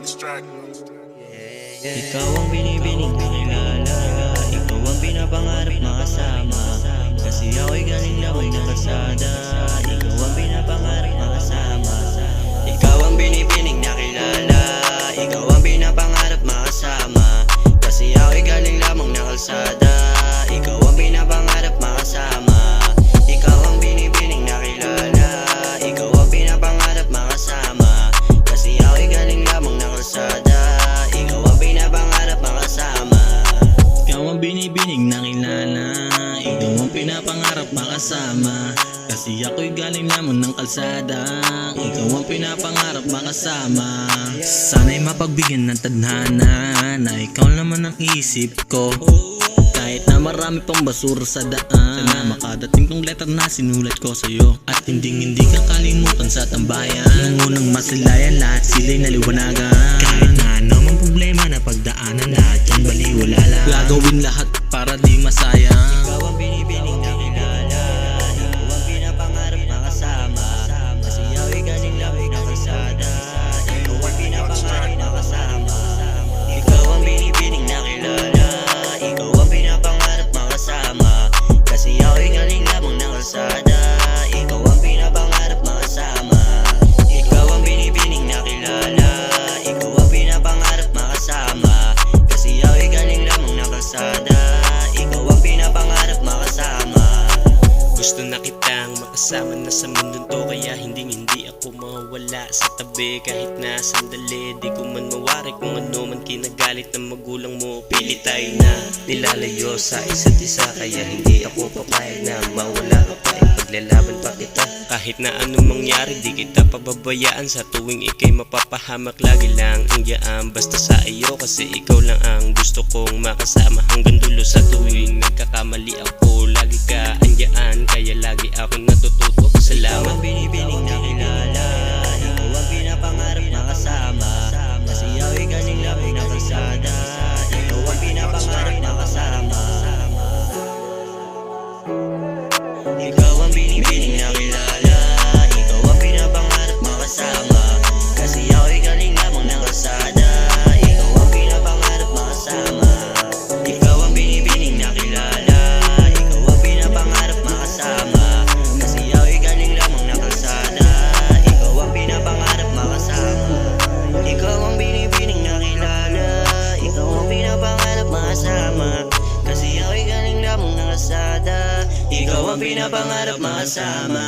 Ikaw ang binibining na kilala, ikaw ang pinapangarap makasama. Kasi ako'y galing lamang ng kalsada, ikaw ang pinapangarap makasama. Ikaw ang binibining na kilala, ikaw ang pinapangarap makasama. Kasi ako'y galing lamang ng kalsada, ikaw ang pinapangarap makasama. Ikaw ang binibining na kilala, ikaw ang pinapangarap makasama. Kasi ako'y galing lamang ng kalsada, ikaw ang pinapangarap makasama. Ikaw ang binibining na kilala, ikaw ang pinapangarap makasama. Kasi ako'y galing lamang ng kalsada, ikaw ang pinapangarap makasama. Sana'y mapagbigyan ng tadhana na ikaw naman ang isip ko. Kahit na marami pang basura sa daan, sana makadating tong letter na sinulat ko sa'yo. At hindi ka kalimutan sa tambayan. Nang unang masilayan, lahat sila'y naliwanagan. Kahit na anumang problema na pagdaanan, lahat yan baliwala lang. Gagawin lahat para di masayang. Ikaw ang binibining na kilala, ikaw ang pinapangarap makasama. Kasi ako'y galing lamang ng kalsada, ikaw ang pinapangarap makasama. Ikaw ang binibining na kilala, ikaw ang pinapangarap makasama. Kasi ako'y galing lamang ng kalsada, ikaw ang pinapangarap makasama. Ikaw ang binibining na kilala, ikaw ang pinapangarap makasama. Kasi ako'y galing lamang ng kalsada, ikaw ang pinapangarap makasama. Gusto na kitang makasama na sa mundong to, kaya hindi ako mawala sa tabi. Kahit na sandali, di ko man mawari kung ano man kinagalit ng magulang mo. Pilit tayo na nilalayo sa isa't isa, kaya hindi ako papayag na mawala ka pa. Paglalaban pa kita kahit na anong mangyari, di kita pababayaan. Sa tuwing ikay mapapahamak, lagi lang ang yaan basta sa iyo. Kasi ikaw lang ang gusto kong makasama hanggang dulo. Sa tuwing nagkakamali ako, lagi ka andyan, kaya lagi ako natututo. Salamat. Ikaw ang binibining na kilala, ikaw ang pinapangarap makasama. Kasi ako'y galing lamang ng kalsada, ikaw ang pinapangarap makasama. Ikaw ang binibining na kilala, ikaw ang pinapangarap makasama. Kasi ako'y galing lamang ng kalsada, ikaw ang pinapangarap makasama. Ikaw ang binibining na kilala, ikaw ang pinapangarap makasama. Kasi ako'y galing lamang ng kalsada, ikaw ang pinapangarap makasama. Ikaw ang binibining na kilala, ikaw ang pinapangarap makasama. Kasi ako'y galing lamang ng kalsada, ikaw ang pinapangarap makasama.